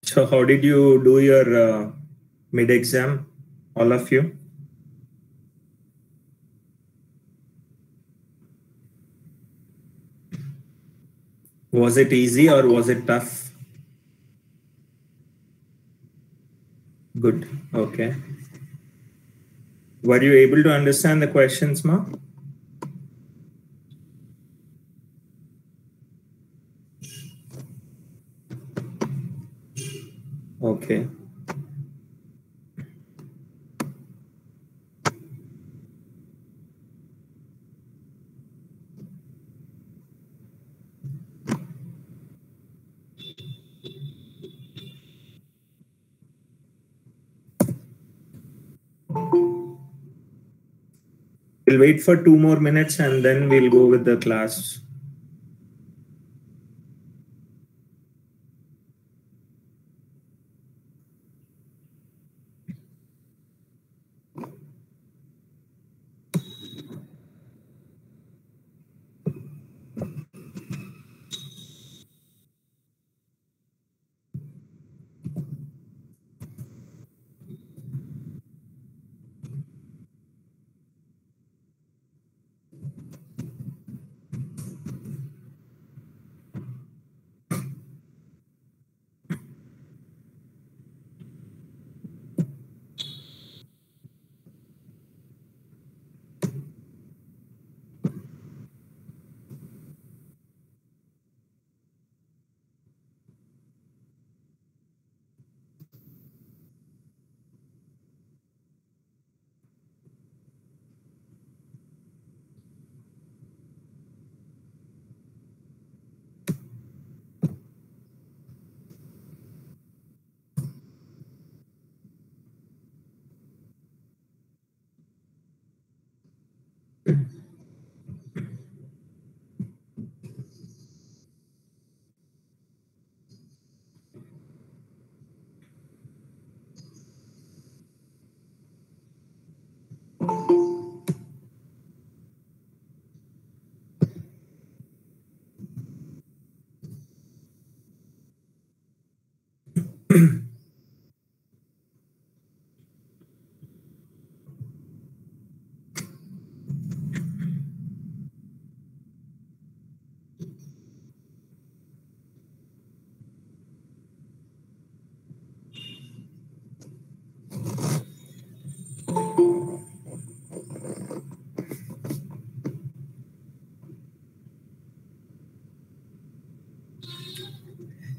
So how did you do your mid-exam, all of you? Was it easy or was it tough? Good. Okay. Were you able to understand the questions, Ma? Okay. We'll wait for 2 more minutes and then we'll go with the class.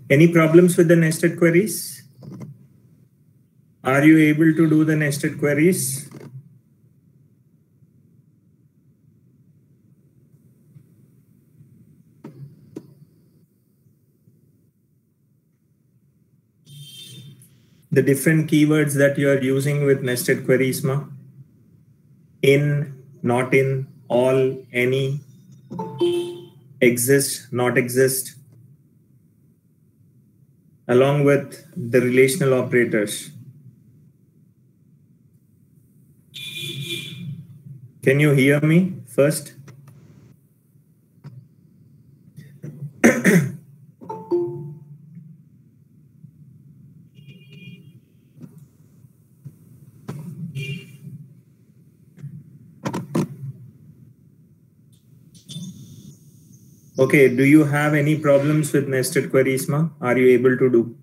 Any problems with the nested queries? Are you able to do the nested queries? The different keywords that you are using with nested queries, Ma? In, not in, all, any, exist, not exist, along with the relational operators. Can you hear me first? Okay, do you have any problems with nested queries, Ma? Are you able to do?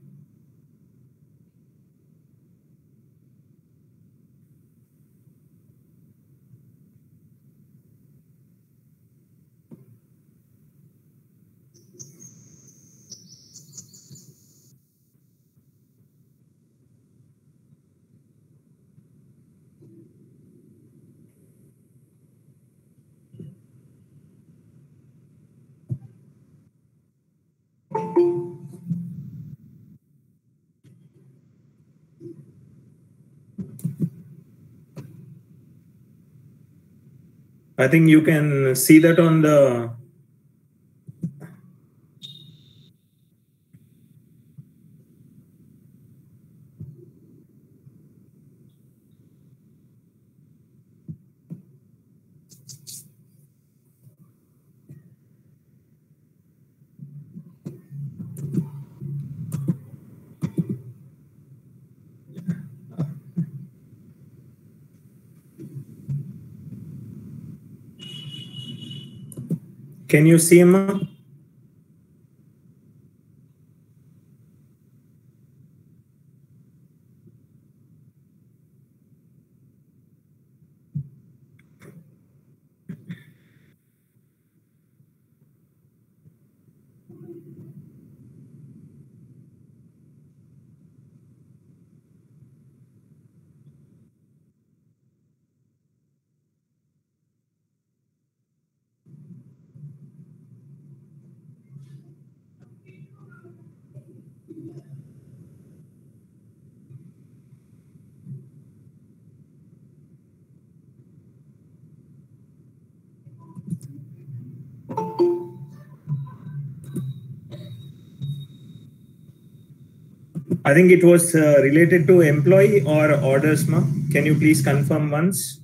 I think you can see that on the Can you see, Amma? I think it was related to employee or orders, ma. Can you please confirm once?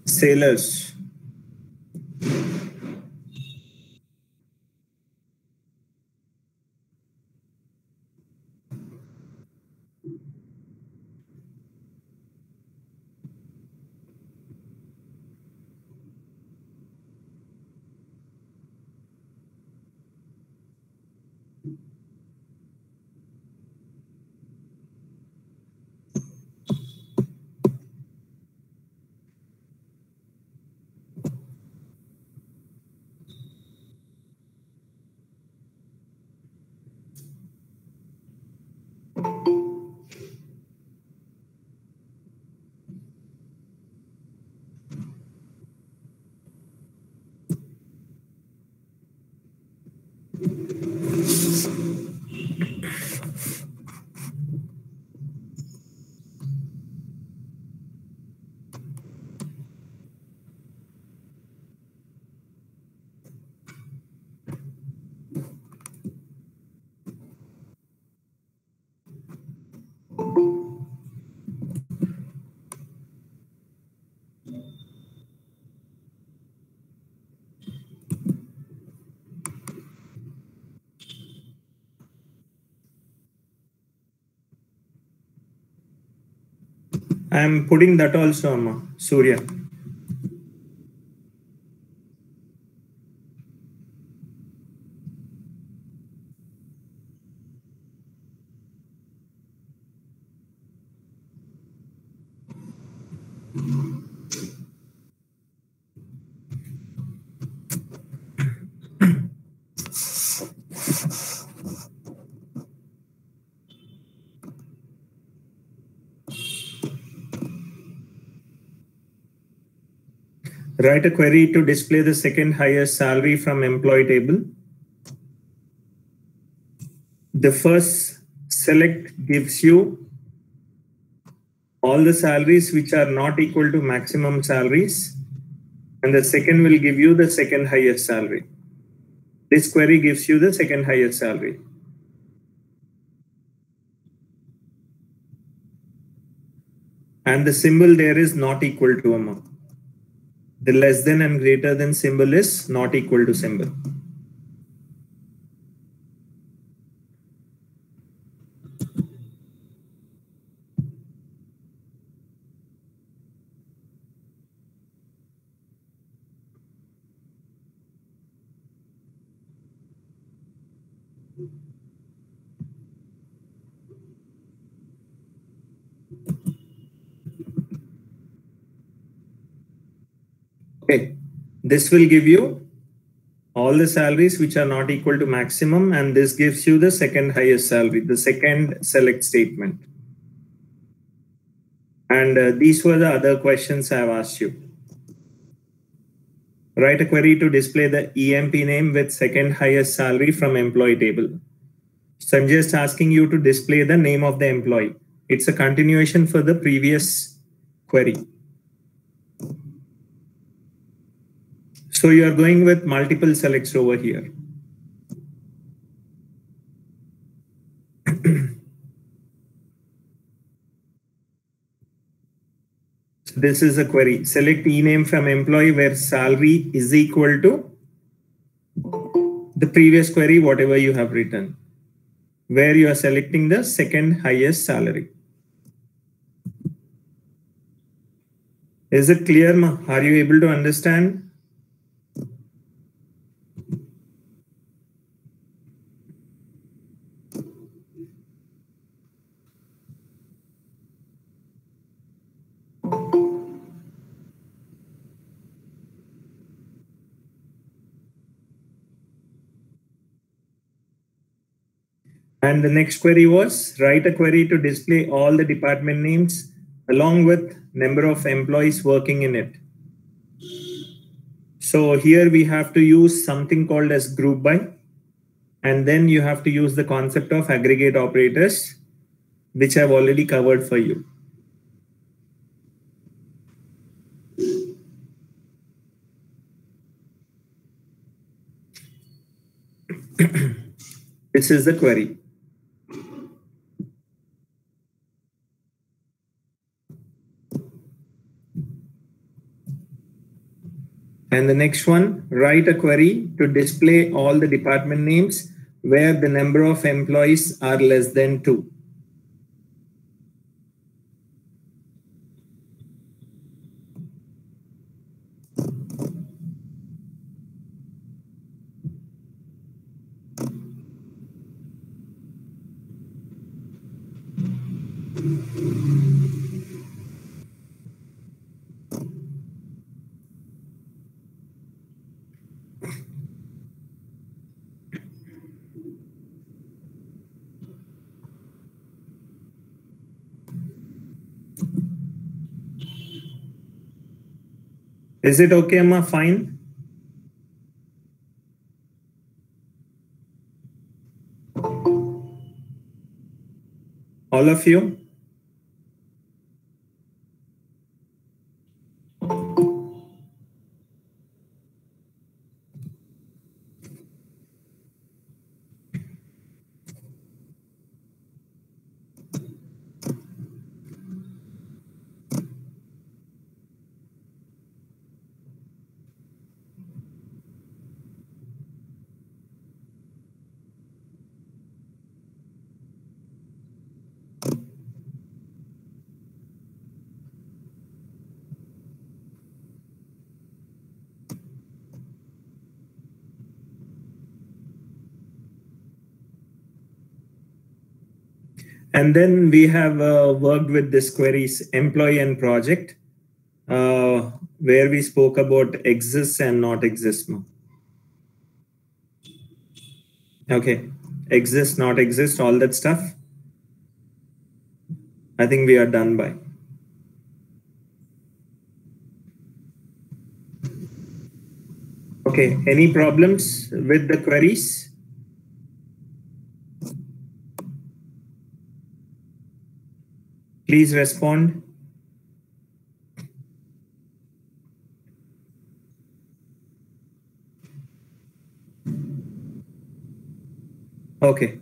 Sailors. I'm putting that also, Amma. Surya. Write a query to display the second highest salary from employee table. The first select gives you all the salaries which are not equal to maximum salaries, and the second will give you the second highest salary. This query gives you the second highest salary. And the symbol there is not equal to, Amma. The less than and greater than symbol is not equal to symbol. Okay, this will give you all the salaries which are not equal to maximum, and this gives you the second highest salary, the second select statement. And these were the other questions I have asked you. Write a query to display the EMP name with second highest salary from employee table. So I'm just asking you to display the name of the employee. It's a continuation for the previous query. So you are going with multiple selects over here. This is a query. Select ename from employee where salary is equal to the previous query, whatever you have written, where you are selecting the second highest salary. Is it clear, Ma? Are you able to understand? And the next query was write a query to display all the department names along with number of employees working in it. So here we have to use something called as group by, and then you have to use the concept of aggregate operators, which I've already covered for you. This is the query. And the next one, write a query to display all the department names where the number of employees are less than 2. Is it okay, Amma? Fine. All of you? And then we have worked with this queries employee and project, where we spoke about exists and not exists. Okay, exist, not exist, all that stuff. I think we are done by. Okay, any problems with the queries? Please respond. Okay.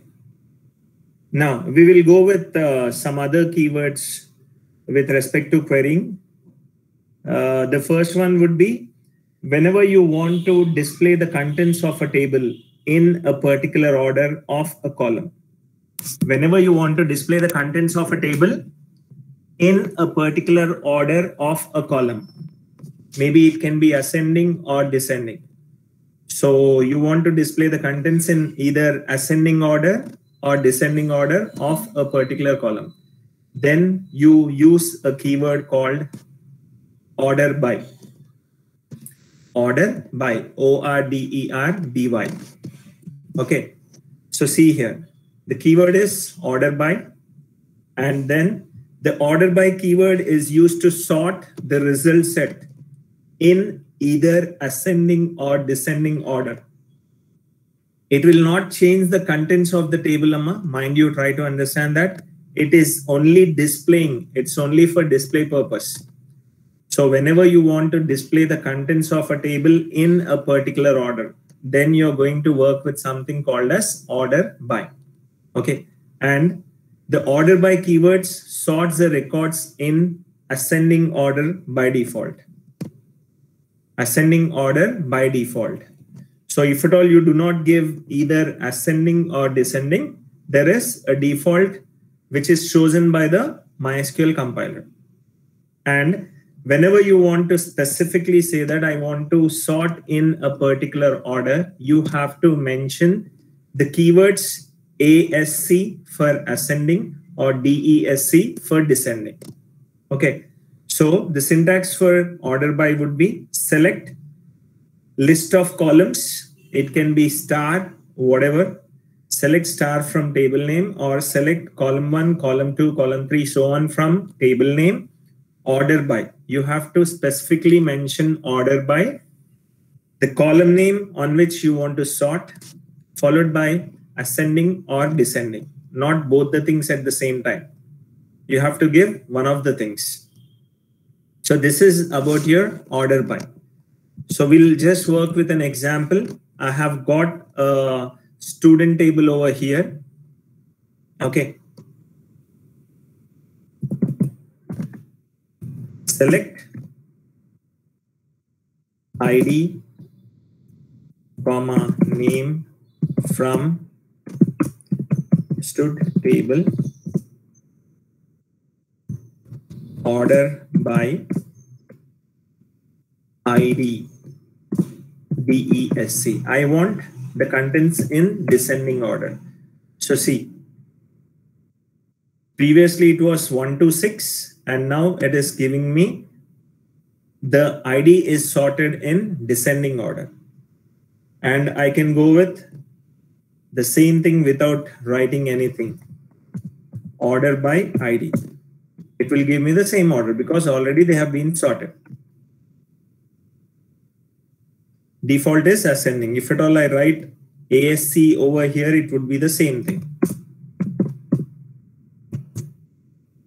Now we will go with some other keywords with respect to querying. The first one would be whenever you want to display the contents of a table in a particular order of a column. Whenever you want to display the contents of a table in a particular order of a column, maybe it can be ascending or descending. So you want to display the contents in either ascending order or descending order of a particular column. Then you use a keyword called order by. Order by, O-R-D-E-R-B-Y. Okay, so see here, the keyword is order by, and then the order by keyword is used to sort the result set in either ascending or descending order. It will not change the contents of the table, Amma. Mind you, try to understand that it is only displaying, it's only for display purpose. So whenever you want to display the contents of a table in a particular order, then you're going to work with something called as order by. Okay, and the order by keywords sorts the records in ascending order by default. Ascending order by default. So if at all you do not give either ascending or descending, there is a default which is chosen by the MySQL compiler. And whenever you want to specifically say that I want to sort in a particular order, you have to mention the keywords ASC for ascending or DESC for descending. Okay, so the syntax for order by would be select list of columns. It can be star, whatever. Select star from table name or select column 1, column 2, column 3, so on from table name. Order by. You have to specifically mention order by, the column name on which you want to sort, followed by ascending or descending. Not both the things at the same time. You have to give one of the things. So this is about your order by. So we'll just work with an example. I have got a student table over here. Okay. Select ID, comma, name from stud table, order by ID, DESC. I want the contents in descending order. So see, previously it was 1 to 6 and now it is giving me the ID is sorted in descending order. And I can go with the same thing without writing anything. Order by ID. It will give me the same order because already they have been sorted. Default is ascending. If at all I write ASC over here, it would be the same thing.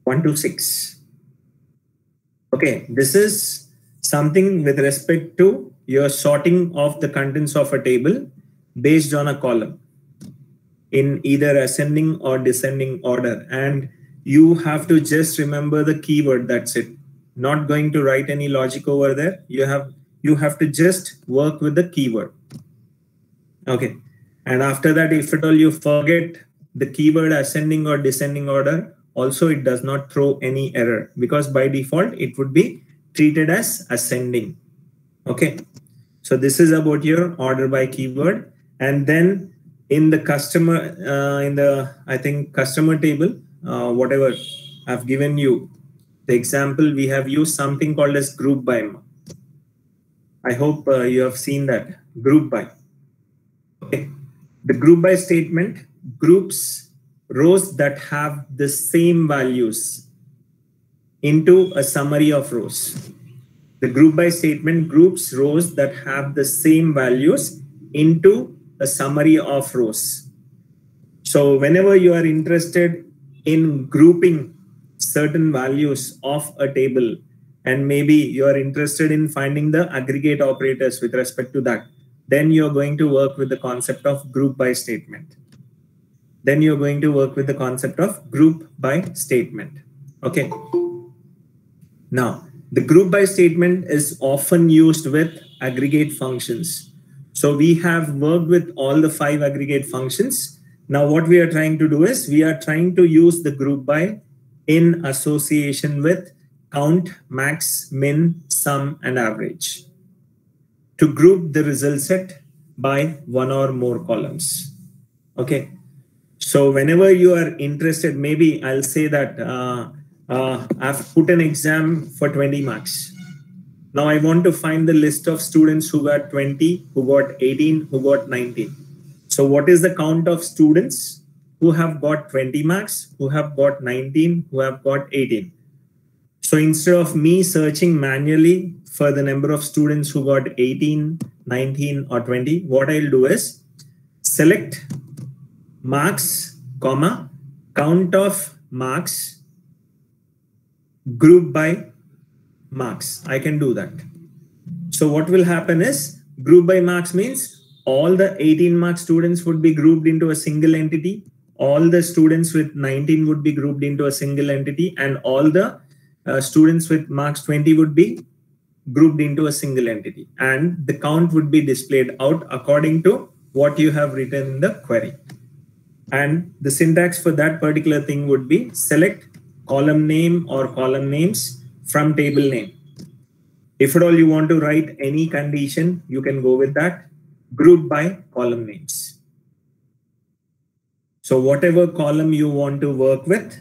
1 to 6. Okay, this is something with respect to your sorting of the contents of a table based on a column in either ascending or descending order. And you have to just remember the keyword, that's it. Not going to write any logic over there. You have to just work with the keyword. Okay. And after that, if at all you forget the keyword ascending or descending order, also it does not throw any error because by default, it would be treated as ascending. Okay. So this is about your order by keyword. And then in the customer, I think customer table, whatever I've given you, the example, we have used something called as group by. I hope you have seen that group by. Okay. The group by statement groups rows that have the same values into a summary of rows. The group by statement groups rows that have the same values into a summary of rows. So whenever you are interested in grouping certain values of a table, and maybe you are interested in finding the aggregate operators with respect to that, then you're going to work with the concept of group by statement. Then you're going to work with the concept of group by statement. Okay. Now, the group by statement is often used with aggregate functions. So we have worked with all the 5 aggregate functions. Now what we are trying to do is we are trying to use the group by in association with count, max, min, sum, and average to group the result set by one or more columns. Okay. So whenever you are interested, maybe I'll say that I've put an exam for 20 marks. Now I want to find the list of students who got 20, who got 18, who got 19. So what is the count of students who have got 20 marks, who have got 19, who have got 18? So instead of me searching manually for the number of students who got 18, 19, or 20, what I'll do is select marks, comma, count of marks, group by marks. I can do that. So what will happen is group by marks means all the 18 mark students would be grouped into a single entity. All the students with 19 would be grouped into a single entity, and all the students with marks 20 would be grouped into a single entity. And the count would be displayed out according to what you have written in the query. And the syntax for that particular thing would be select column name or column names from table name. If at all you want to write any condition, you can go with that. Group by column names. So whatever column you want to work with,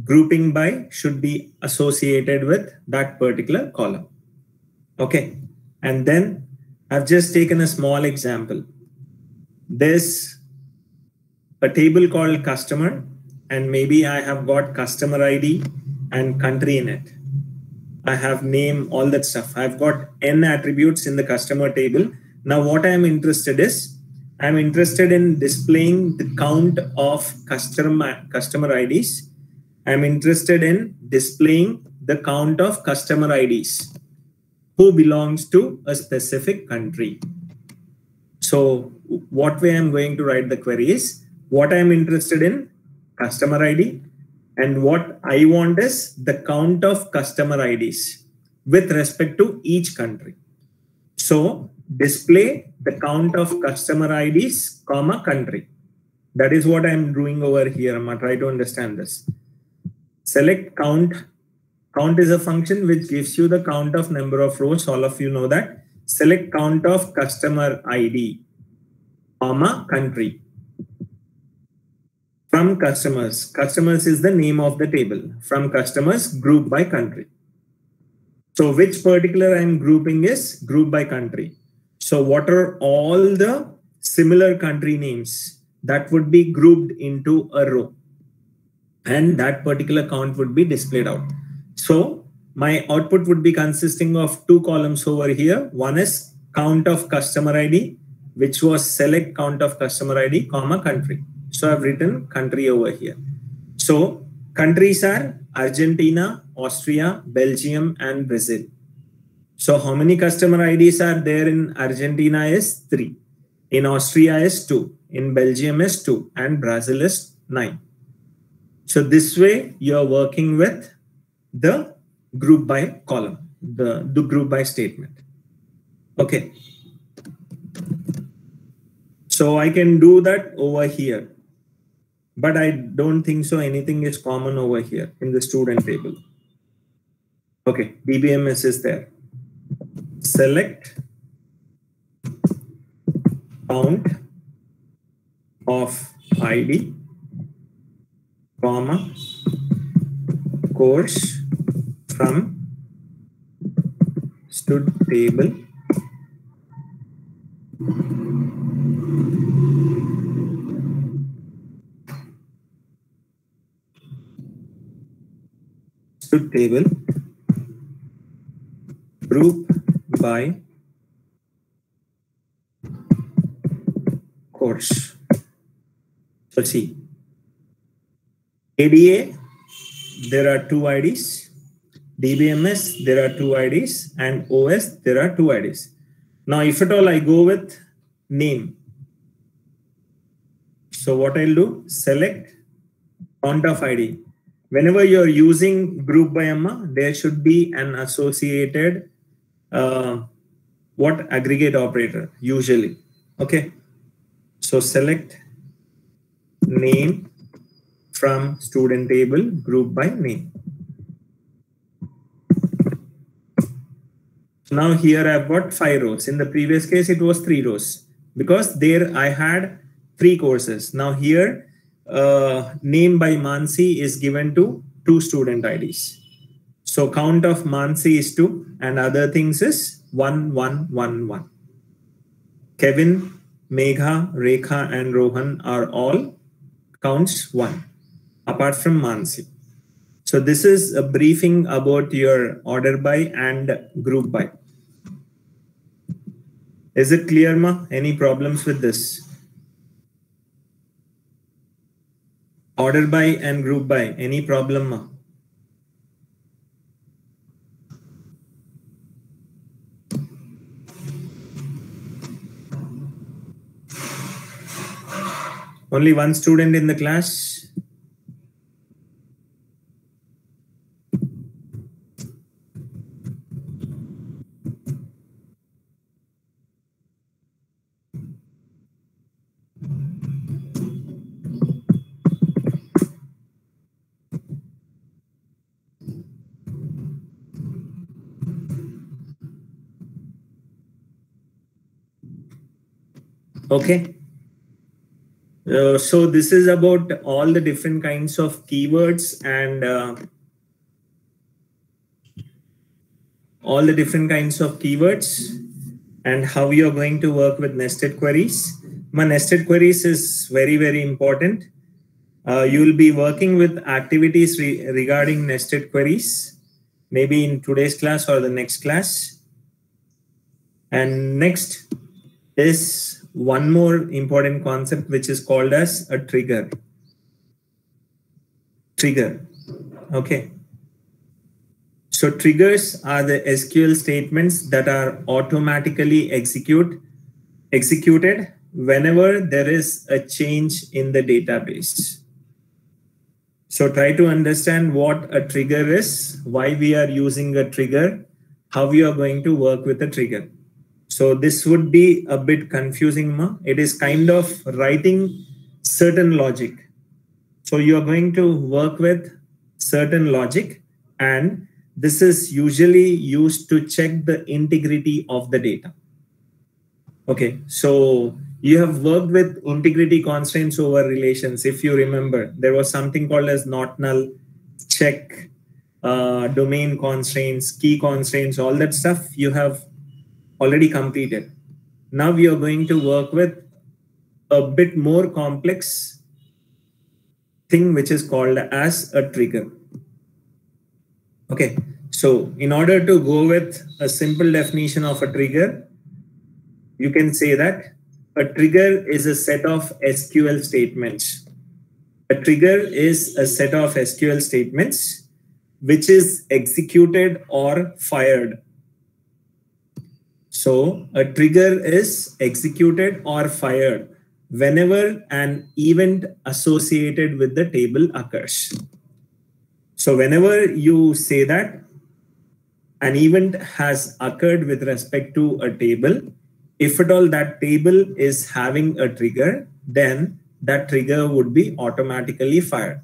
grouping by should be associated with that particular column. Okay. And then I've just taken a small example. There's a table called customer, and maybe I have got customer ID and country in it. I have name, all that stuff. I've got n attributes in the customer table. Now what I'm interested in displaying the count of customer IDs. I'm interested in displaying the count of customer IDs who belongs to a specific country. So what way I'm going to write the query is, what I'm interested in, customer ID, and what I want is the count of customer IDs with respect to each country. So display the count of customer IDs, comma, country. That is what I'm doing over here. I'm going to try to understand this. Select count. Count is a function which gives you the count of number of rows. All of you know that. Select count of customer ID, comma, country. From customers. Customers is the name of the table. From customers, group by country. So which particular I'm grouping is group by country. So what are all the similar country names that would be grouped into a row? And that particular count would be displayed out. So my output would be consisting of two columns over here. One is count of customer ID, which was select count of customer ID, comma, country. So I've written country over here. So countries are Argentina, Austria, Belgium, and Brazil. So how many customer IDs are there in Argentina is 3. In Austria is 2. In Belgium is 2. And Brazil is 9. So this way you are working with the group by column, the group by statement. Okay. So I can do that over here. But I don't think so anything is common over here in the student table. Okay, DBMS is there. Select count of ID, comma, course from stud table. Stud table group by course. So see, ADA, there are 2 IDs. DBMS, there are 2 IDs. And OS, there are 2 IDs. Now, if at all I go with name. So what I'll do, select count of ID. Whenever you're using group by Amma, there should be an associated what aggregate operator usually. Okay. So select name from student table group by name. Now here I've got 5 rows. In the previous case, it was 3 rows because there I had 3 courses. Now here name by Mansi is given to 2 student IDs. So count of Mansi is 2 and other things is 1, 1, 1, 1. Kevin, Megha, Rekha and Rohan are all counts 1 apart from Mansi. So this is a briefing about your order by and group by. Is it clear, Ma? Any problems with this? Order by and group by. Any problem, Ma? Only one student in the class? Okay. So this is about all the different kinds of keywords and how you're going to work with nested queries. Nested queries is very, very important. You will be working with activities regarding nested queries, maybe in today's class or the next class. And next is one more important concept, which is called as a trigger. Okay. So triggers are the SQL statements that are automatically executed whenever there is a change in the database. So try to understand what a trigger is, why we are using a trigger, how we are going to work with a trigger. So this would be a bit confusing. It is kind of writing certain logic. So you are going to work with certain logic, and this is usually used to check the integrity of the data. Okay, so you have worked with integrity constraints over relations. If you remember, there was something called as not null, check, domain constraints, key constraints, all that stuff you have already completed. Now we are going to work with a bit more complex thing, which is called as a trigger. Okay, so in order to go with a simple definition of a trigger, you can say that a trigger is a set of SQL statements. A trigger is a set of SQL statements which is executed or fired. So a trigger is executed or fired whenever an event associated with the table occurs. So whenever you say that an event has occurred with respect to a table, if at all that table is having a trigger, then that trigger would be automatically fired.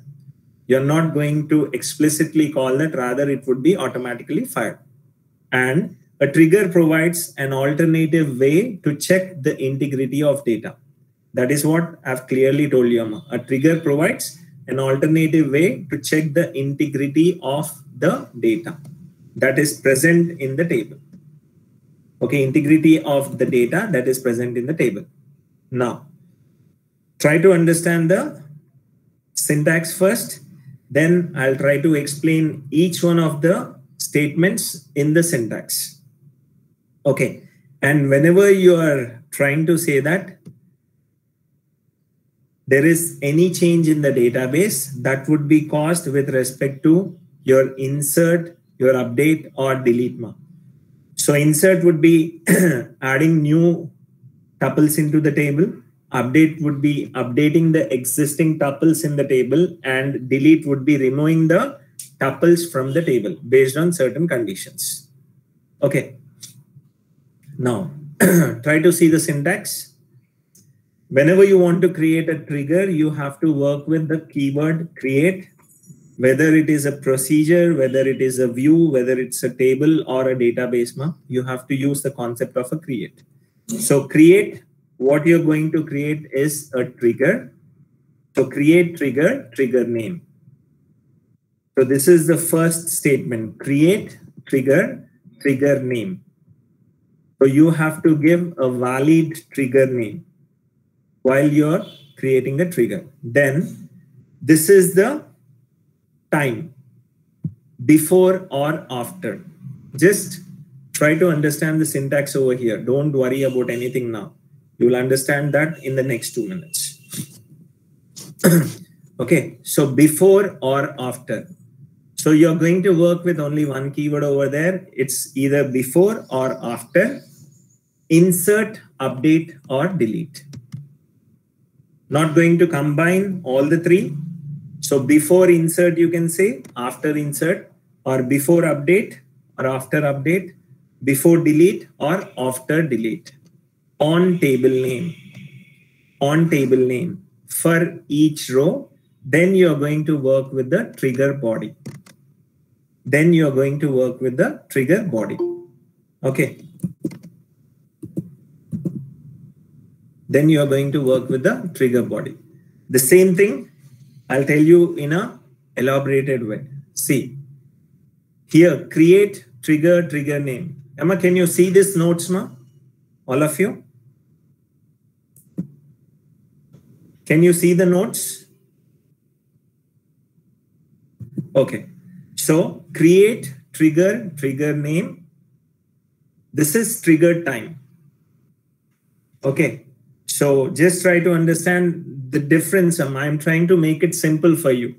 You're not going to explicitly call that, rather it would be automatically fired. And a trigger provides an alternative way to check the integrity of data. That is what I've clearly told you. A trigger provides an alternative way to check the integrity of the data that is present in the table. Okay, integrity of the data that is present in the table. Now, try to understand the syntax first, then I'll try to explain each one of the statements in the syntax. Okay, and whenever you are trying to say that there is any change in the database, that would be caused with respect to your insert, your update, or delete. So insert would be adding new tuples into the table. Update would be updating the existing tuples in the table, and delete would be removing the tuples from the table based on certain conditions. Okay. Now, try to see the syntax. Whenever you want to create a trigger, you have to work with the keyword create, whether it is a procedure, whether it is a view, whether it's a table or a database, you have to use the concept of a create. So create, what you're going to create is a trigger. So create trigger, trigger name. So this is the first statement, create trigger, trigger name. So you have to give a valid trigger name while you're creating a trigger. Then this is the time, before or after. Just try to understand the syntax over here. Don't worry about anything now. You will understand that in the next 2 minutes. Okay, so before or after. So you're going to work with only one keyword over there. It's either before or after, insert, update, or delete. Not going to combine all the three. So before insert, you can say, after insert, or before update, or after update, before delete, or after delete. On table name. On table name for each row. Then you're going to work with the trigger body. Then you're going to work with the trigger body. Okay. then you are going to work with the trigger body. The same thing I'll tell you in a elaborated way. See, here, create, trigger, trigger name. Emma, can you see this notes, ma? All of you? Can you see the notes? Okay. So create, trigger, trigger name. This is trigger time. Okay. So just try to understand the difference. I'm trying to make it simple for you.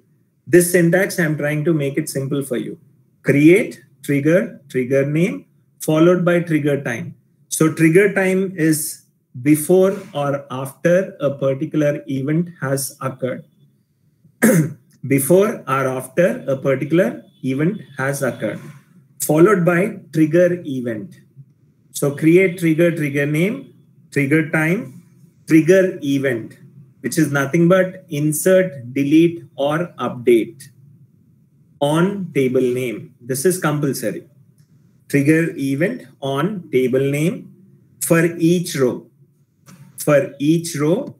This syntax, I'm trying to make it simple for you. Create, trigger, trigger name, followed by trigger time. So trigger time is before or after a particular event has occurred. Before or after a particular event has occurred, followed by trigger event. So create, trigger, trigger name, trigger time, trigger event, which is nothing but insert, delete, or update on table name. This is compulsory. Trigger event on table name for each row. For each row,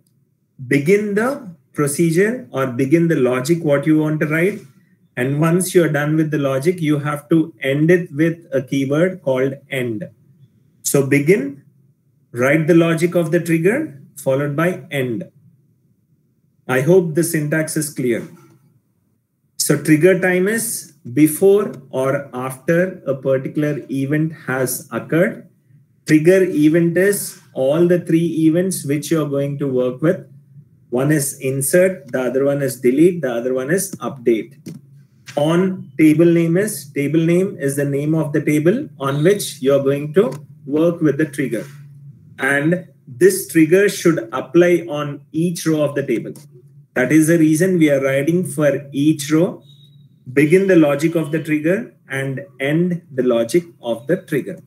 begin the procedure or begin the logic what you want to write. And once you're done with the logic, you have to end it with a keyword called end. So begin, write the logic of the trigger, followed by end. I hope the syntax is clear. So trigger time is before or after a particular event has occurred. Trigger event is all the three events which you're going to work with. One is insert, the other one is delete, the other one is update. On table name is the name of the table on which you're going to work with the trigger. And this trigger should apply on each row of the table. That is the reason we are writing for each row, begin the logic of the trigger and end the logic of the trigger.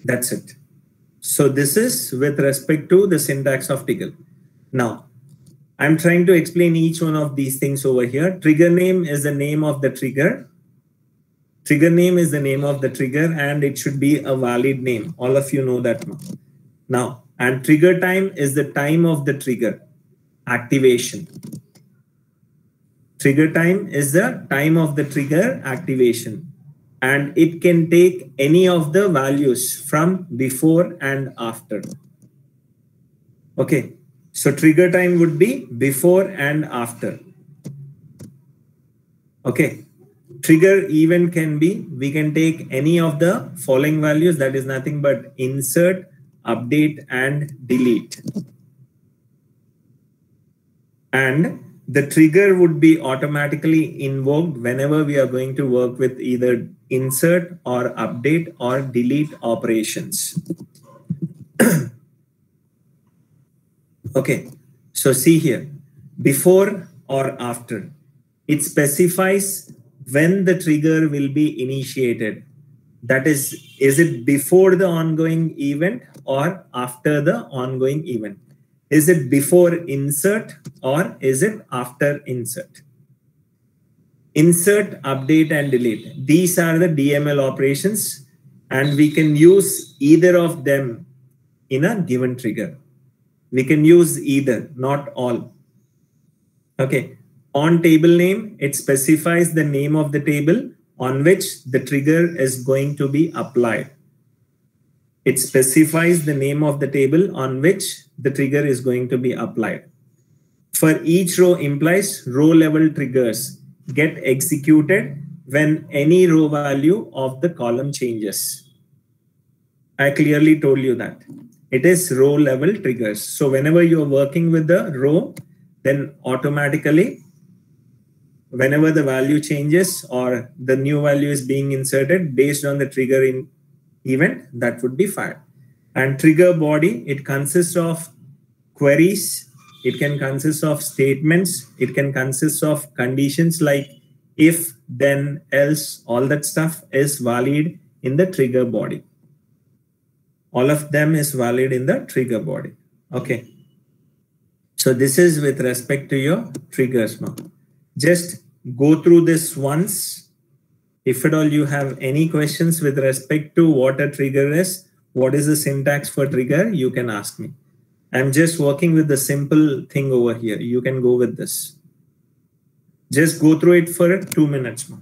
That's it. So this is with respect to the syntax of trigger. Now, I'm trying to explain each one of these things over here. Trigger name is the name of the trigger. Trigger name is the name of the trigger and it should be a valid name. All of you know that now. And trigger time is the time of the trigger activation. Trigger time is the time of the trigger activation. And it can take any of the values from before and after. Okay. So trigger time would be before and after. Okay. Trigger event can be, we can take any of the following values, that is nothing but insert, update, and delete. And the trigger would be automatically invoked whenever we are going to work with either insert or update or delete operations. Okay, so see here, before or after, it specifies when the trigger will be initiated. That is it before the ongoing event or after the ongoing event? Is it before insert or is it after insert? Insert, update, and delete. These are the DML operations and we can use either of them in a given trigger. We can use either, not all. Okay. On table name, it specifies the name of the table on which the trigger is going to be applied. It specifies the name of the table on which the trigger is going to be applied. For each row implies row level triggers get executed when any row value of the column changes. I clearly told you that. It is row level triggers. So whenever you're working with the row, then automatically, whenever the value changes or the new value is being inserted based on the trigger in event, that would be fired. And trigger body, it consists of queries. It can consist of statements. It can consist of conditions like if, then, else, all that stuff is valid in the trigger body. All of them is valid in the trigger body. Okay. So this is with respect to your triggers now. Just go through this once. If at all you have any questions with respect to what a trigger is, what is the syntax for trigger, you can ask me. I'm just working with the simple thing over here. You can go with this. Just go through it for 2 minutes more.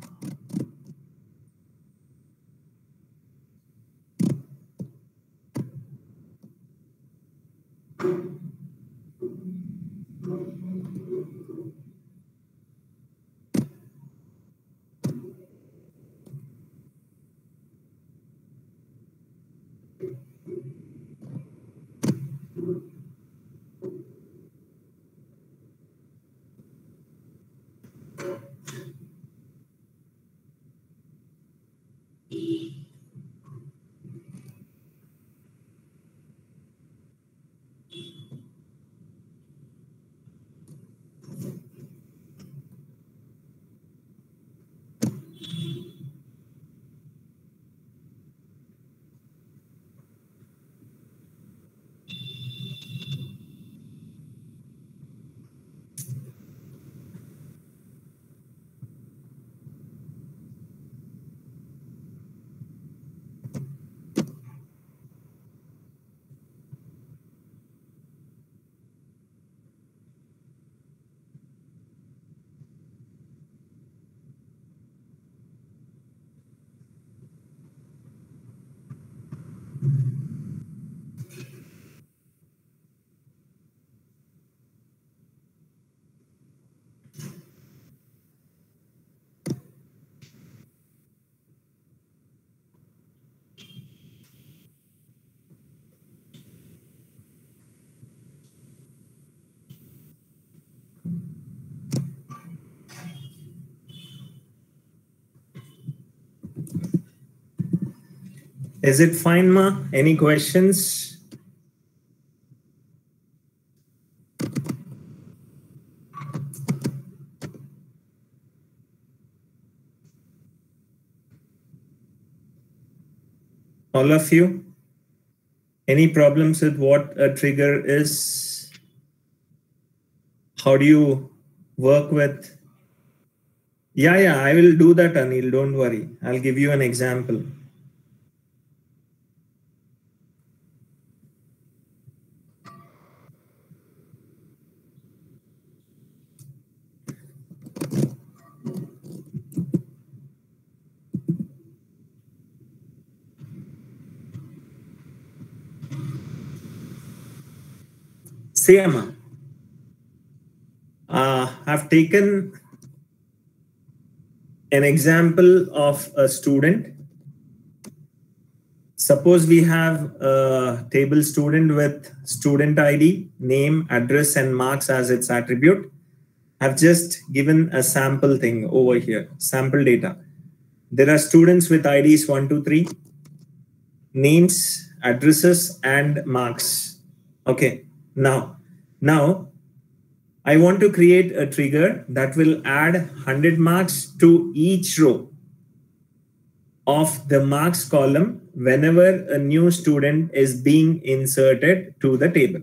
Is it fine, Ma? Any questions? All of you? Any problems with what a trigger is? How do you work with? Yeah, I will do that, Anil. Don't worry. I'll give you an example. Same. I've taken an example of a student. Suppose we have a table student with student ID, name, address, and marks as its attribute. I've just given a sample thing over here, sample data. There are students with IDs 1, 2, 3, names, addresses, and marks. Okay, now I want to create a trigger that will add 100 marks to each row of the marks column whenever a new student is being inserted to the table.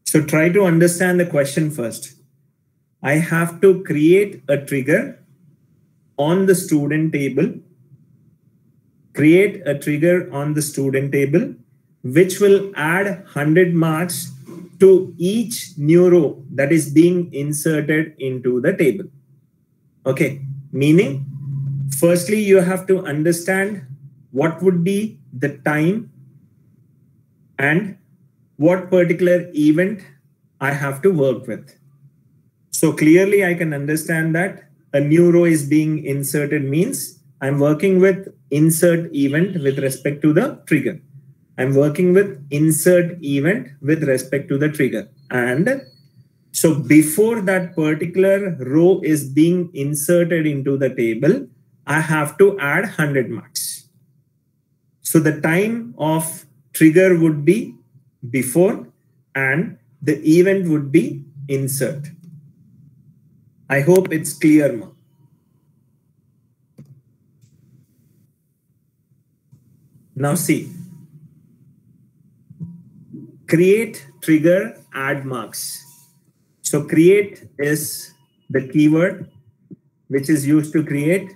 So try to understand the question first. I have to create a trigger on the student table, which will add 100 marks to each new row that is being inserted into the table. Okay, meaning, firstly, you have to understand what would be the time and what particular event I have to work with. So clearly I can understand that a new row is being inserted means I'm working with insert event with respect to the trigger. I'm working with insert event with respect to the trigger. And so before that particular row is being inserted into the table, I have to add 100 marks. So the time of trigger would be before and the event would be insert. I hope it's clear, Ma. Now see, create, trigger, add marks. So create is the keyword which is used to create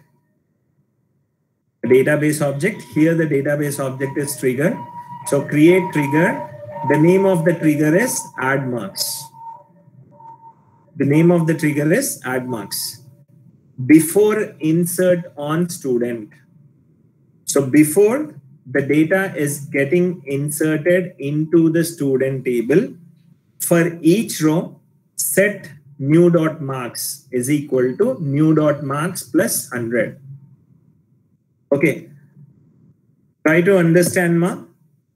a database object. Here the database object is trigger. So create trigger The name of the trigger is add marks. The name of the trigger is add marks. Before insert on student. So before the data is getting inserted into the student table, for each row, set new dot marks is equal to new dot marks plus 100. Okay. Try to understand, ma.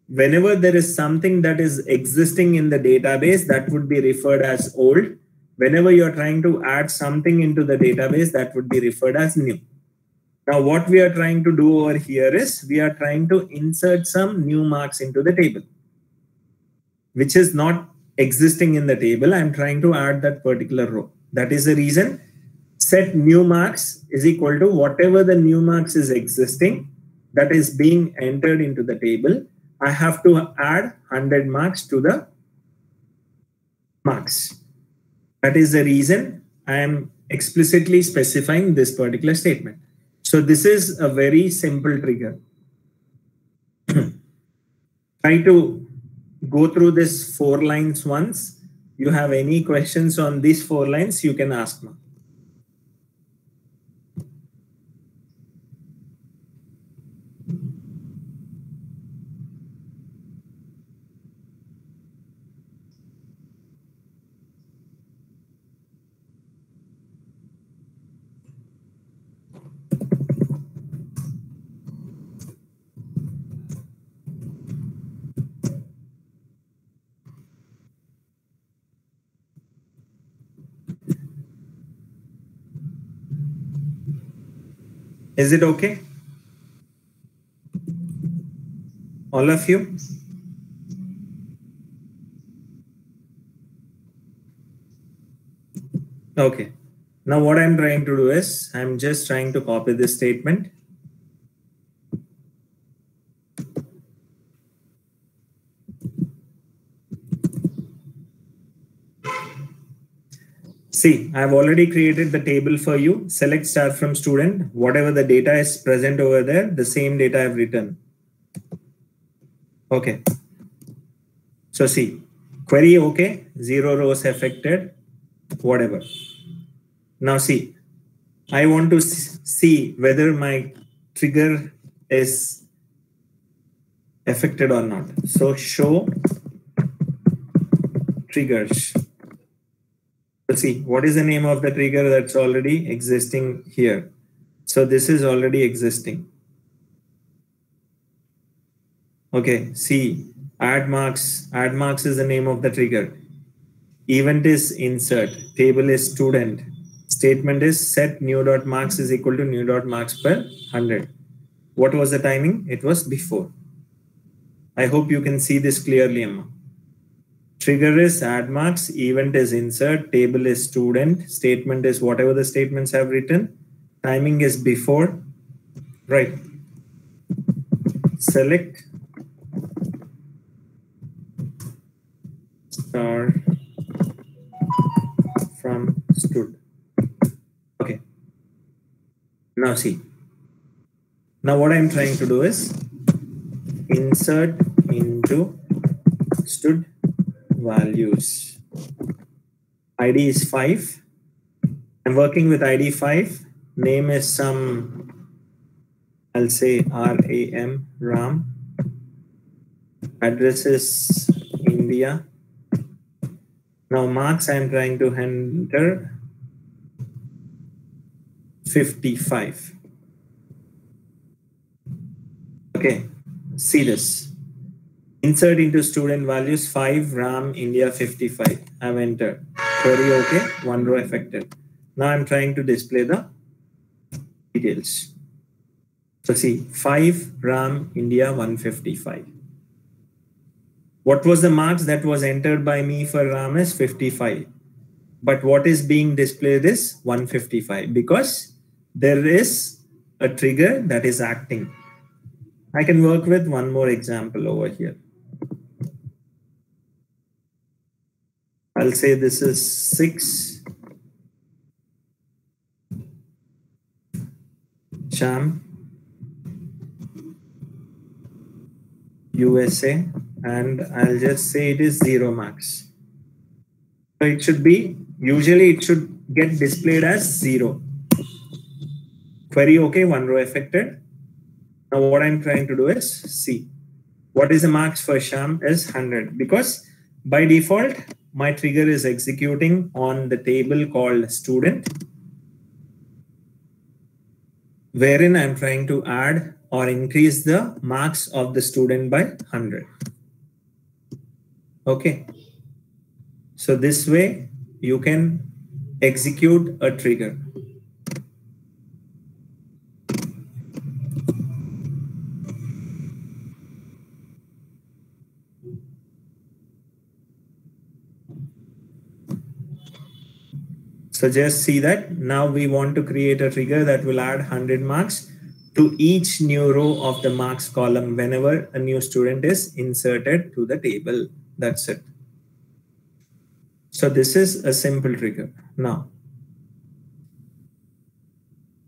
Whenever there is something that is existing in the database, that would be referred as old. Whenever you're trying to add something into the database, that would be referred as new. Now, what we are trying to do over here is we are trying to insert some new marks into the table, which is not existing in the table. I'm trying to add that particular row. That is the reason set new marks is equal to whatever the new marks is existing that is being entered into the table. I have to add 100 marks to the marks. That is the reason I am explicitly specifying this particular statement. So this is a very simple trigger. Try to go through this 4 lines once. You have any questions on these 4 lines, you can ask me. Is it okay? All of you? Okay. Now what I'm trying to do is I'm just trying to copy this statement. See, I've already created the table for you. Select star from student. Whatever the data is present over there, the same data I've written. Okay. So see, query okay, 0 rows affected, whatever. Now see, I want to see whether my trigger is affected or not. So show triggers. Let's see, what is the name of the trigger that's already existing here? So this is already existing. Okay, see, add marks. Add marks is the name of the trigger. Event is insert. Table is student. Statement is set new dot marks is equal to new dot marks per 100. What was the timing? It was before. I hope you can see this clearly, Amma. Trigger is add marks, event is insert, table is student, statement is whatever the statements have written, timing is before, right? Select star from stud. Okay. Now see. Now what I'm trying to do is insert into stud values. ID is 5. I'm working with ID 5. Name is some, I'll say RAM. Address is India. Now marks I'm trying to enter 55. Okay, see this. Insert into student values 5 RAM India 55. I've entered. Query okay, 1 row affected. Now I'm trying to display the details. So see 5 RAM India 155. What was the marks that was entered by me for RAM is 55. But what is being displayed is 155 because there is a trigger that is acting. I can work with one more example over here. I'll say this is 6 Cham USA and I'll just say it is 0 max. So it should be, usually it should get displayed as 0. Query okay, one row affected. Now what I'm trying to do is see what is the max for Sham is 100, because by default my trigger is executing on the table called student, wherein I'm trying to add or increase the marks of the student by 100. Okay. So this way you can execute a trigger. So just see that now we want to create a trigger that will add 100 marks to each new row of the marks column whenever a new student is inserted to the table. That's it. So this is a simple trigger. Now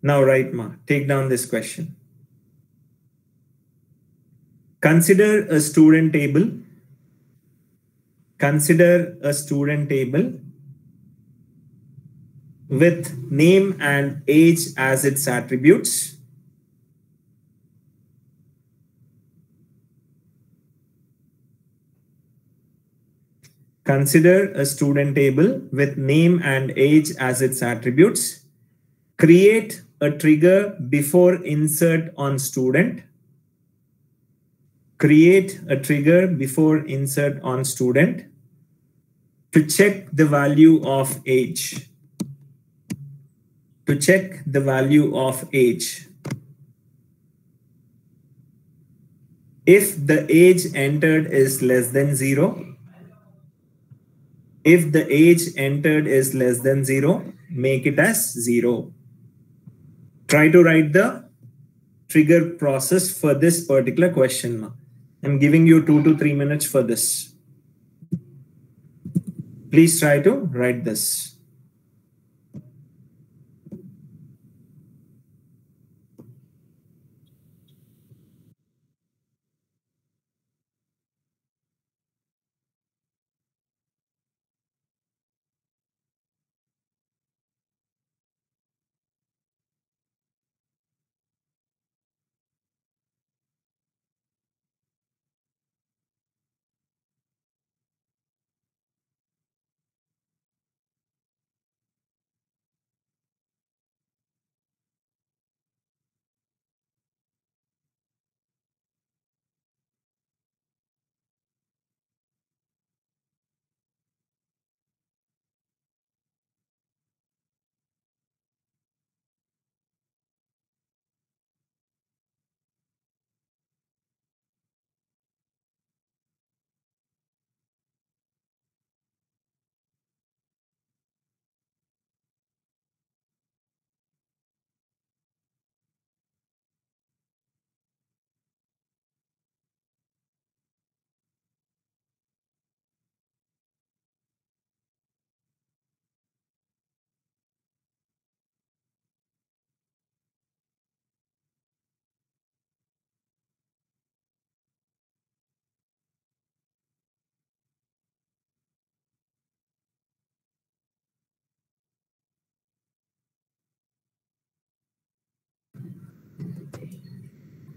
right, take down this question. Consider a student table. Consider a student table with name and age as its attributes. Consider a student table with name and age as its attributes. Create a trigger before insert on student. Create a trigger before insert on student to check the value of age. To check the value of age. If the age entered is less than 0, if the age entered is less than 0, make it as 0. Try to write the trigger process for this particular question. I'm giving you 2 to 3 minutes for this. Please try to write this.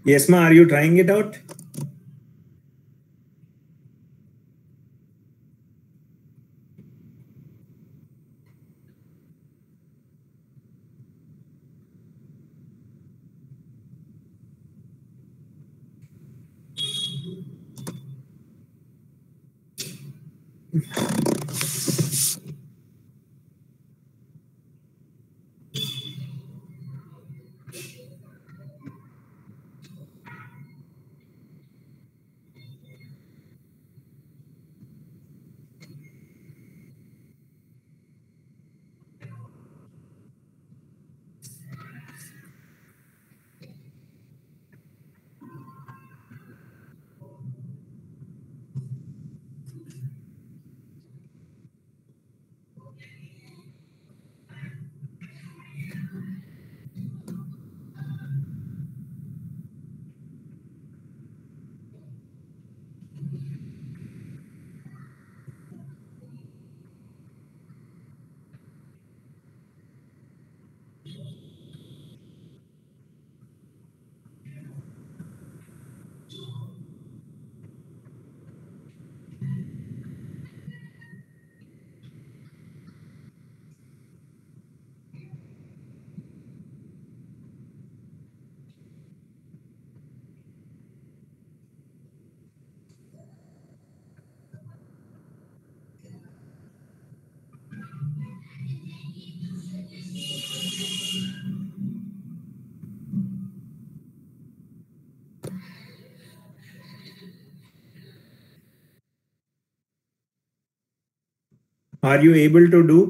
Yes, are you trying it out? Are you able to do?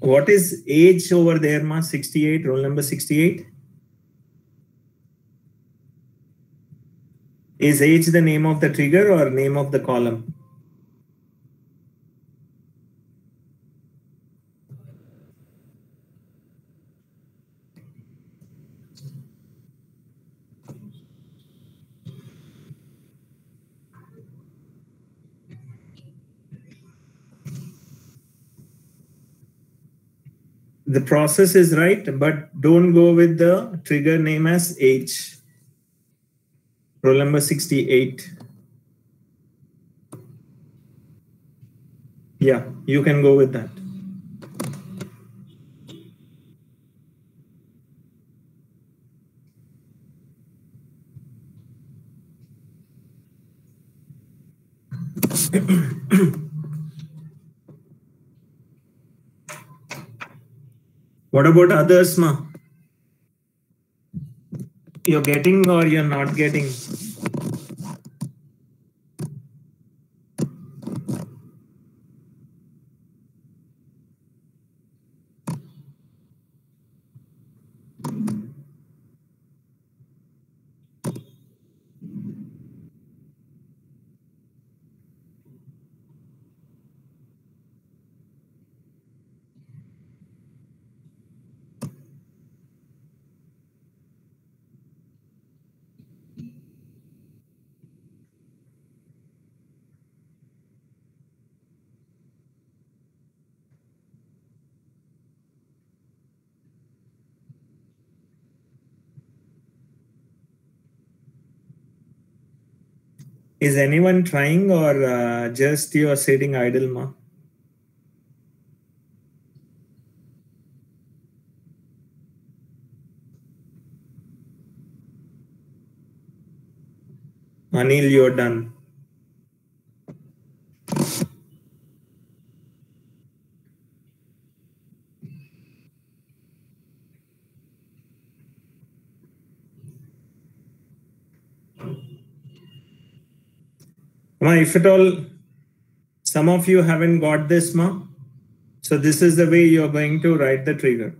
What is age over there, ma? 68, roll number 68. Is age the name of the trigger or name of the column? The process is right, but don't go with the trigger name as age. Roll number 68. Yeah, you can go with that. What about others, ma? You're getting or you're not getting? Is anyone trying or just you're sitting idle, ma? Anil, you're done. Ma, if at all, some of you haven't got this, ma. So this is the way you're going to write the trigger.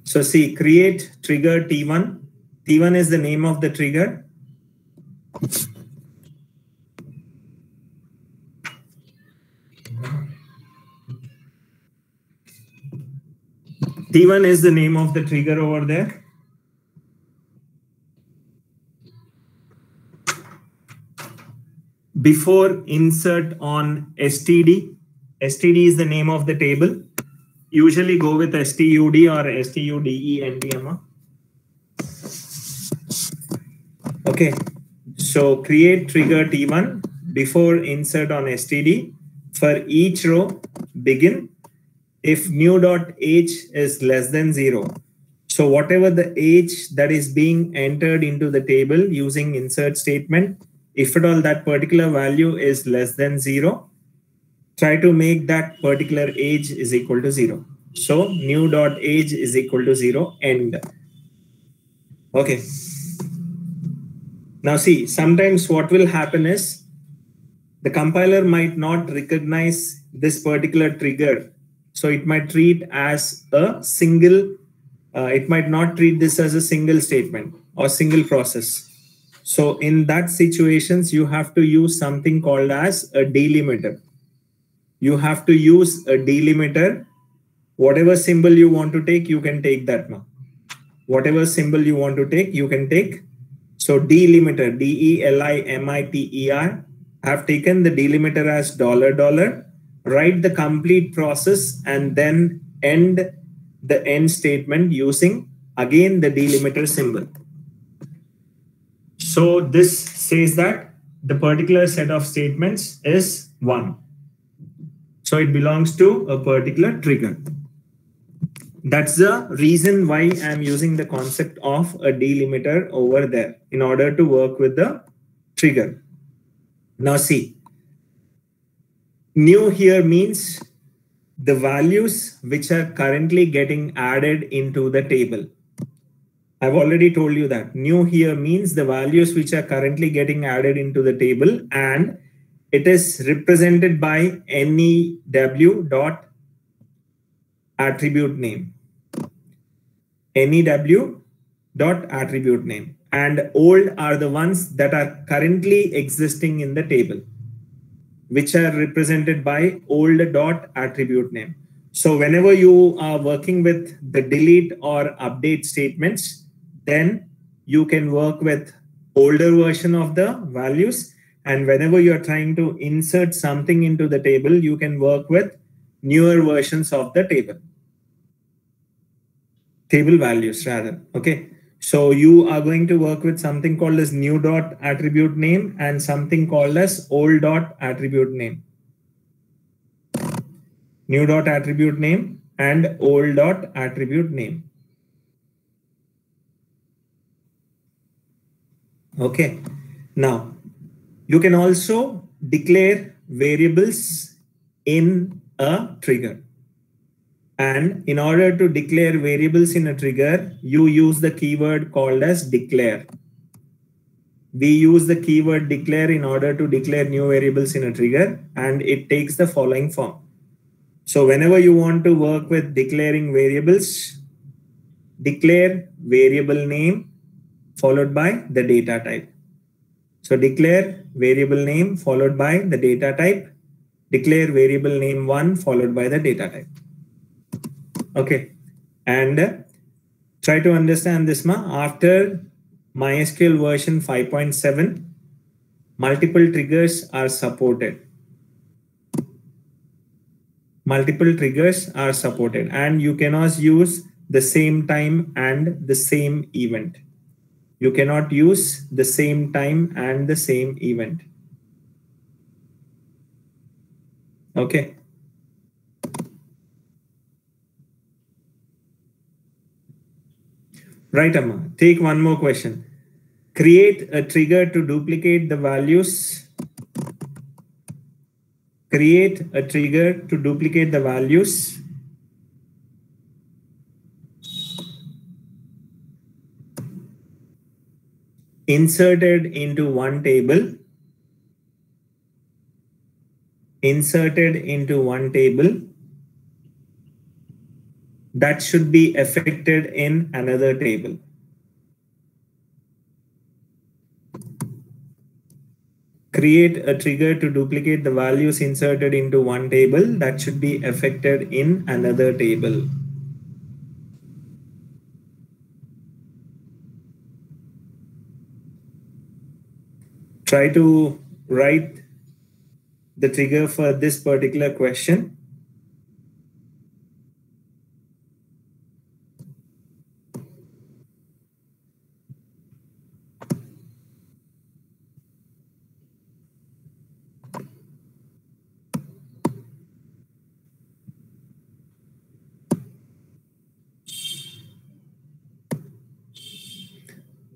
So see, create trigger T1. T1 is the name of the trigger. T1 is the name of the trigger over there. Before insert on STD. STD is the name of the table. Usually go with STUD or STUDEND. Okay, so create trigger T1 before insert on STD. For each row, begin if new.age is less than 0. So whatever the age that is being entered into the table using insert statement, if at all that particular value is less than 0, try to make that particular age is equal to 0. So new.age is equal to 0, end. Okay. Now see, sometimes what will happen is the compiler might not recognize this particular trigger. So it might treat as a single it might not treat this as a single statement or single process. So in that situations, you have to use something called as a delimiter. You have to use a delimiter. Whatever symbol you want to take, you can take that now. Whatever symbol you want to take, you can take. So delimiter, delimiter, have taken the delimiter as $, write the complete process and then end the end statement using again the delimiter symbol. So this says that the particular set of statements is 1. So it belongs to a particular trigger. That's the reason why I'm using the concept of a delimiter over there in order to work with the trigger. Now see, new here means the values which are currently getting added into the table. I've already told you that new here means the values which are currently getting added into the table, and it is represented by any w dot attribute name. Any w dot attribute name, and old are the ones that are currently existing in the table, which are represented by old dot attribute name. So whenever you are working with the delete or update statements, then you can work with older version of the values. And whenever you're trying to insert something into the table, you can work with newer versions of the table values rather. Okay. So you are going to work with something called as new dot attribute name and something called as old dot attribute name. New dot attribute name and old dot attribute name. Okay. Now you can also declare variables in a trigger. And in order to declare variables in a trigger, you use the keyword called as declare. We use the keyword declare in order to declare new variables in a trigger, and it takes the following form. So whenever you want to work with declaring variables, declare variable name followed by the data type. So declare variable name followed by the data type. Declare variable name 1 followed by the data type. Okay, and try to understand this after MySQL version 5.7, multiple triggers are supported. Multiple triggers are supported, and you cannot use the same time and the same event. You cannot use the same time and the same event. Okay. Right, Amma. Take one more question. Create a trigger to duplicate the values. Create a trigger to duplicate the values. Inserted into one table. Inserted into one table. That should be affected in another table. Create a trigger to duplicate the values inserted into one table that should be affected in another table. Try to write the trigger for this particular question.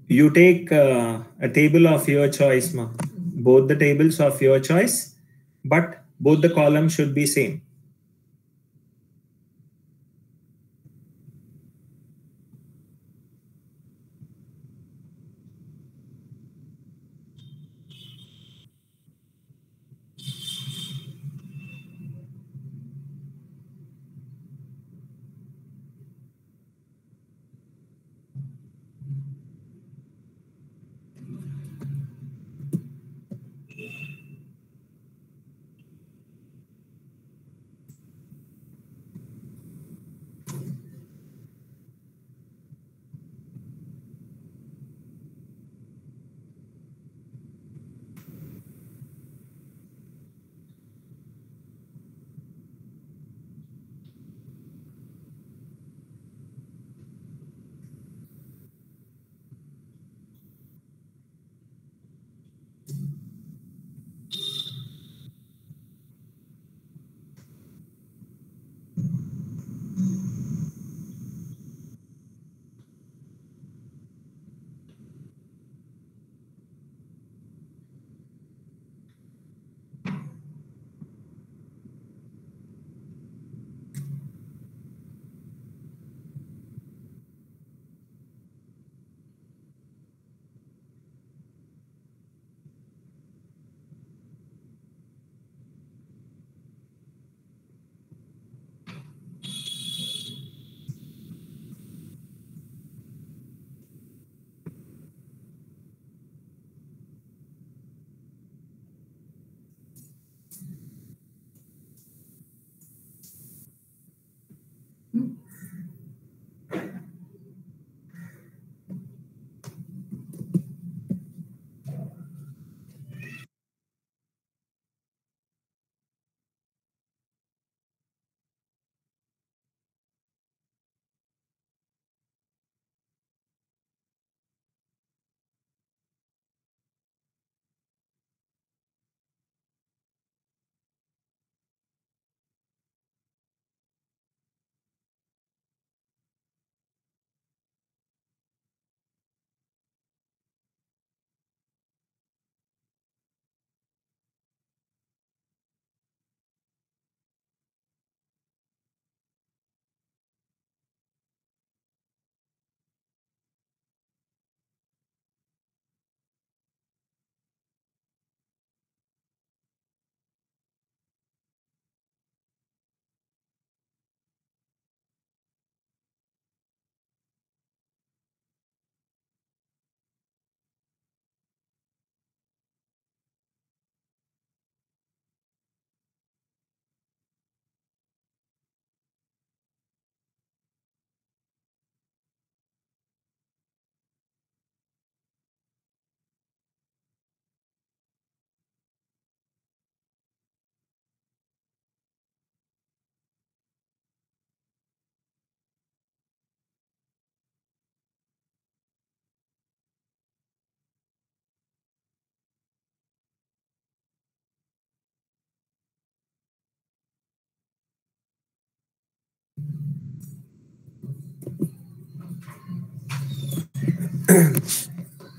You take a table of your choice, both the tables of your choice, but both the columns should be same.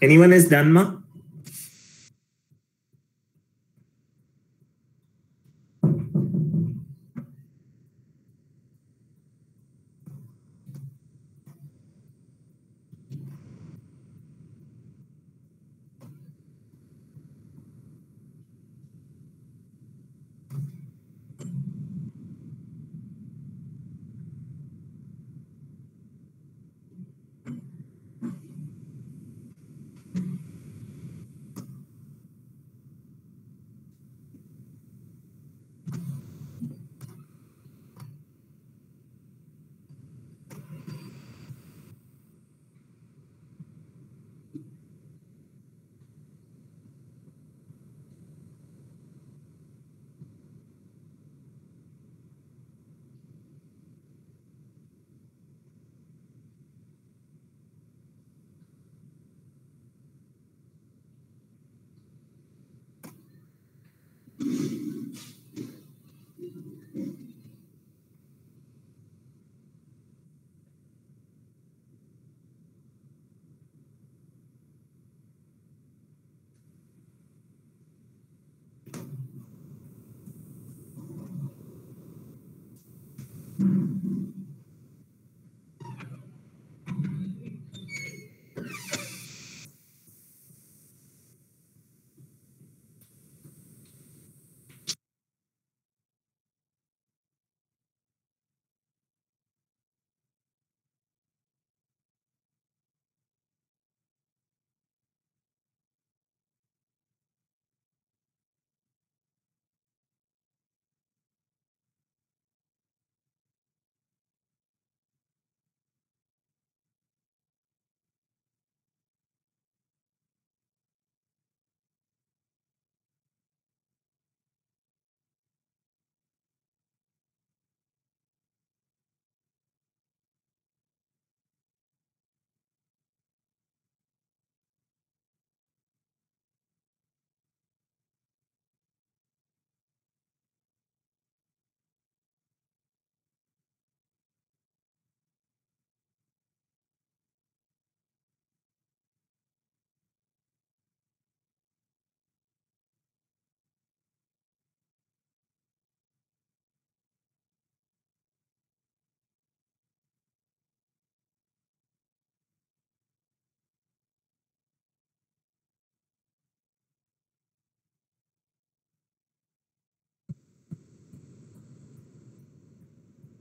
Anyone is done, ma?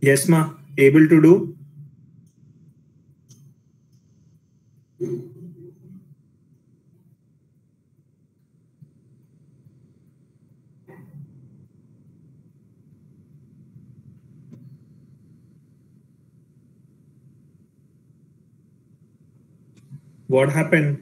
Yes, ma. Able to do? What happened?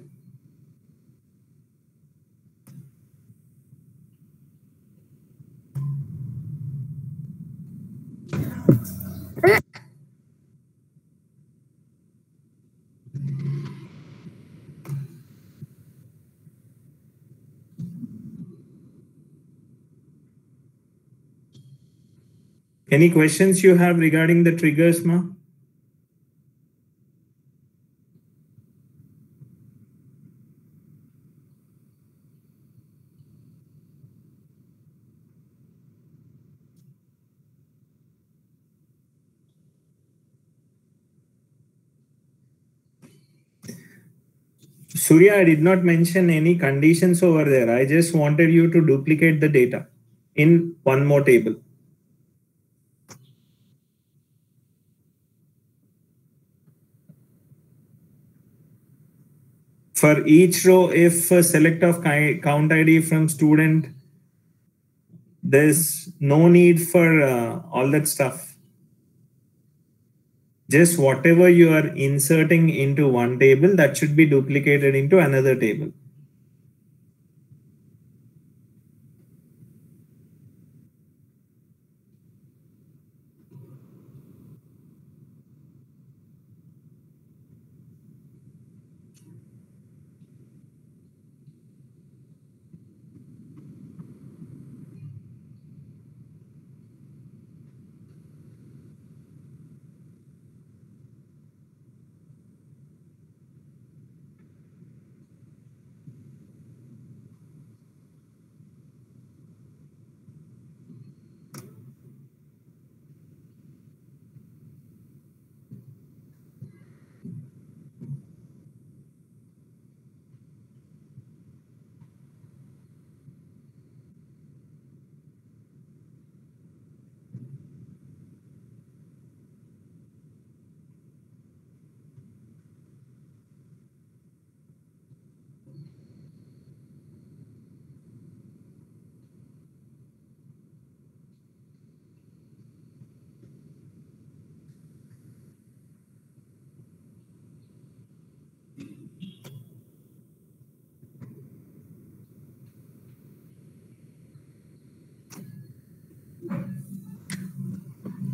Any questions you have regarding the triggers, ma? Surya, I did not mention any conditions over there. I just wanted you to duplicate the data in one more table. For each row, if select of count ID from student, there's no need for all that stuff. Just whatever you are inserting into one table, that should be duplicated into another table.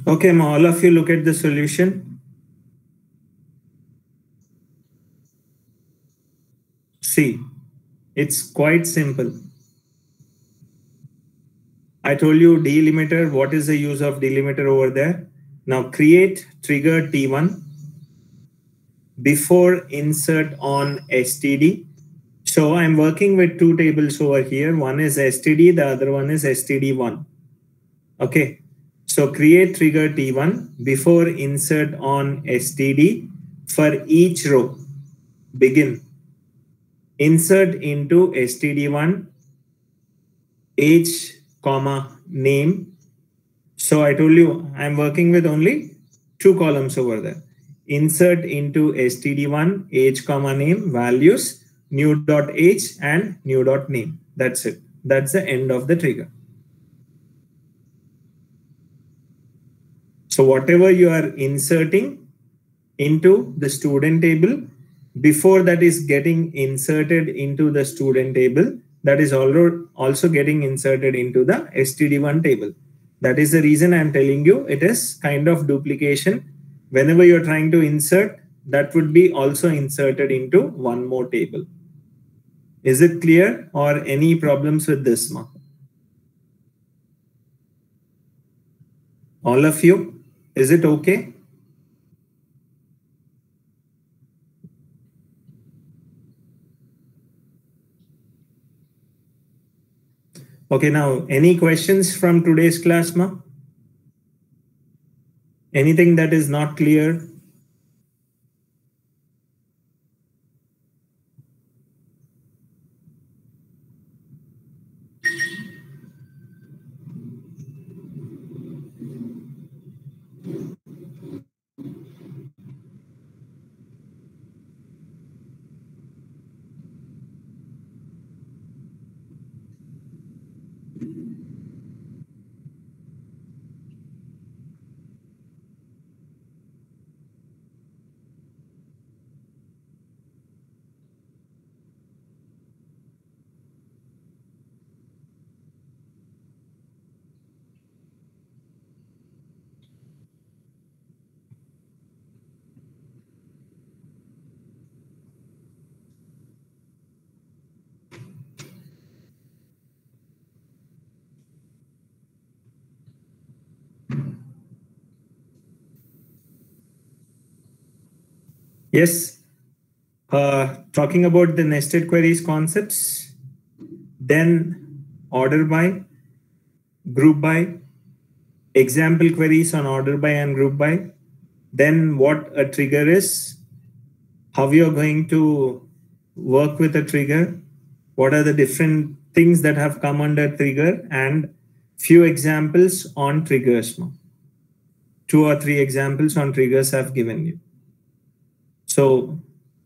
Okay, all of you look at the solution. See, it's quite simple. I told you delimiter. What is the use of delimiter over there? Now create trigger T1 before insert on STD. So I'm working with two tables over here. One is STD, the other one is STD1. Okay. So create trigger T1 before insert on STD for each row. Begin. Insert into STD1 age, comma, name. So I told you I'm working with only two columns over there. Insert into STD1 age, comma, name, values, new.age and new.name. That's it. That's the end of the trigger. So whatever you are inserting into the student table, before that is getting inserted into the student table, that is also getting inserted into the STD1 table. That is the reason I'm telling you it is kind of duplication. Whenever you're trying to insert, that would be also inserted into one more table. Is it clear or any problems with this, Ma? All of you, is it okay? Okay, now any questions from today's class, Ma? Anything that is not clear? Yes. Talking about the nested queries concepts, then order by, group by, example queries on order by and group by, then what a trigger is, how you're going to work with a trigger, what are the different things that have come under trigger, and few examples on triggers. 2 or 3 examples on triggers I've given you. So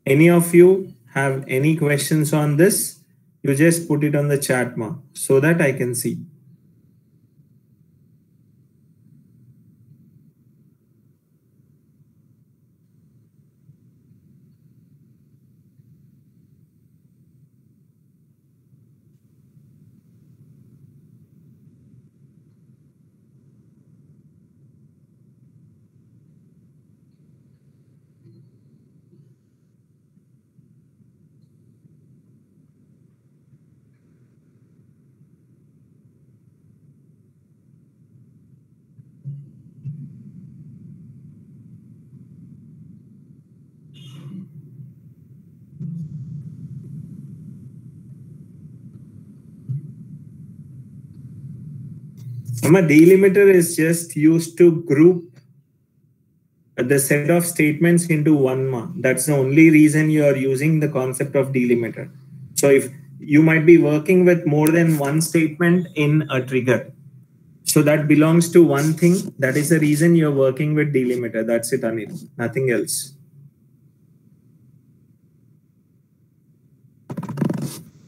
any of you have any questions on this, you just put it on the chat so that I can see. A delimiter is just used to group the set of statements into one. That's the only reason you are using the concept of delimiter. So if you might be working with more than one statement in a trigger, so that belongs to one thing. That is the reason you're working with delimiter. That's it, Anil. Nothing else.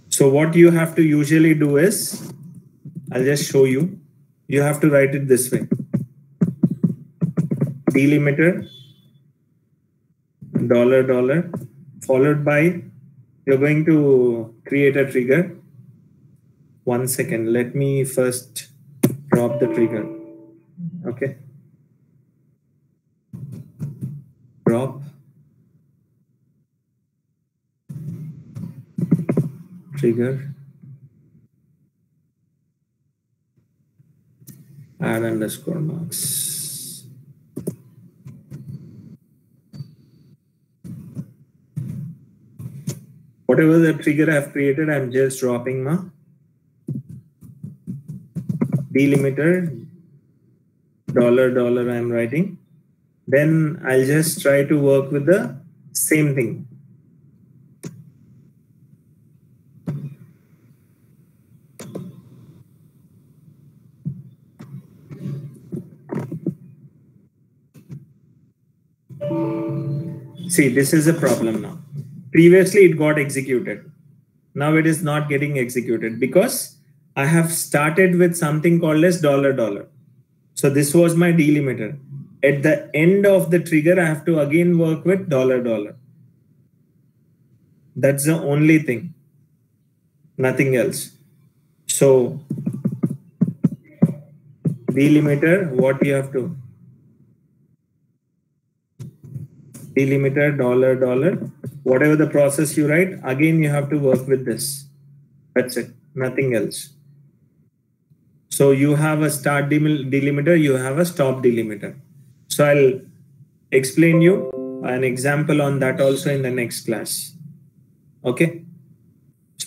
So what you have to usually do is, I'll just show you. You have to write it this way. Delimiter, $, followed by, you're going to create a trigger. 1 second. Let me first drop the trigger. Okay. trigger, add underscore marks. Whatever the trigger I've created, I'm just dropping my delimiter, $, I'm writing. Then I'll just try to work with the same thing. See, this is a problem now. Previously, it got executed. Now it is not getting executed because I have started with something called as $. So this was my delimiter. At the end of the trigger, I have to again work with $. That's the only thing, nothing else. So delimiter, what you have to? Delimiter $, whatever the process you write, again you have to work with this. That's it, nothing else. So you have a start delimiter, you have a stop delimiter. So I'll explain you an example on that also in the next class. Okay.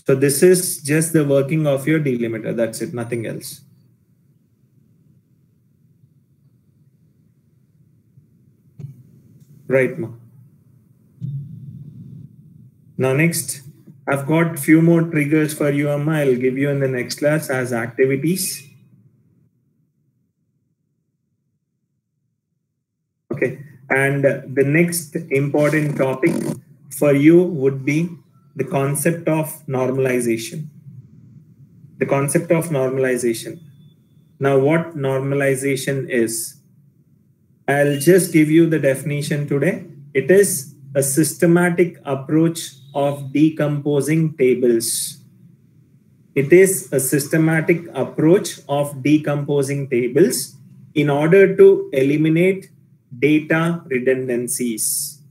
So this is just the working of your delimiter. That's it, nothing else. Right, Ma. Now next, I've got few more triggers for you, Amma. I'll give you in the next class as activities. Okay, and the next important topic for you would be the concept of normalization. The concept of normalization. Now, what normalization is? I'll just give you the definition today. It is a systematic approach of decomposing tables. It is a systematic approach of decomposing tables in order to eliminate data redundancies.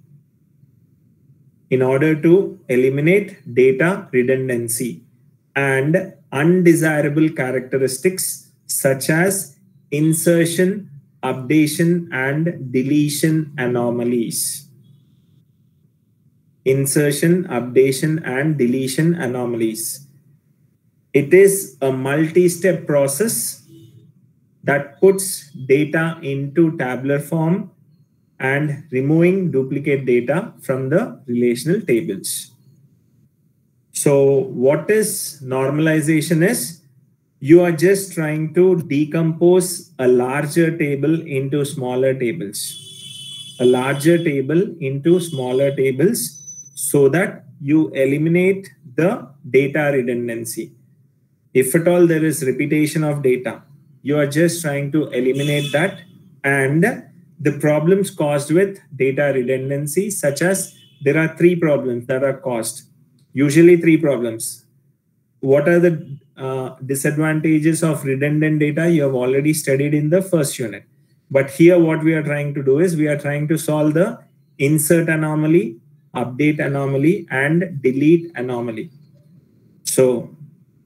In order to eliminate data redundancy and undesirable characteristics such as insertion, updation, and deletion anomalies. Insertion, updation, and deletion anomalies. It is a multi-step process that puts data into tabular form and removing duplicate data from the relational tables. So what is normalization is? You are just trying to decompose a larger table into smaller tables. A larger table into smaller tables so that you eliminate the data redundancy. If at all there is repetition of data, you are just trying to eliminate that, and the problems caused with data redundancy, such as there are 3 problems that are caused. Usually 3 problems. What are the disadvantages of redundant data? You have already studied in the first unit. But here what we are trying to do is we are trying to solve the insert anomaly, update anomaly, and delete anomaly. So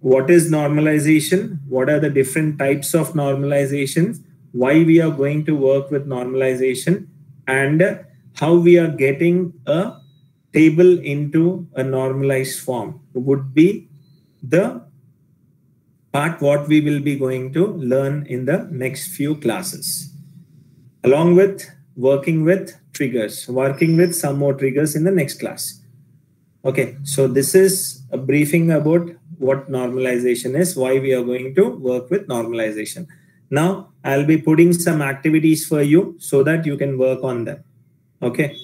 what is normalization? What are the different types of normalizations? Why we are going to work with normalization, and how we are getting a table into a normalized form would be the part what we will be going to learn in the next few classes, along with working with triggers, working with some more triggers in the next class. Okay, so this is a briefing about what normalization is, why we are going to work with normalization. Now I'll be putting some activities for you so that you can work on them. Okay.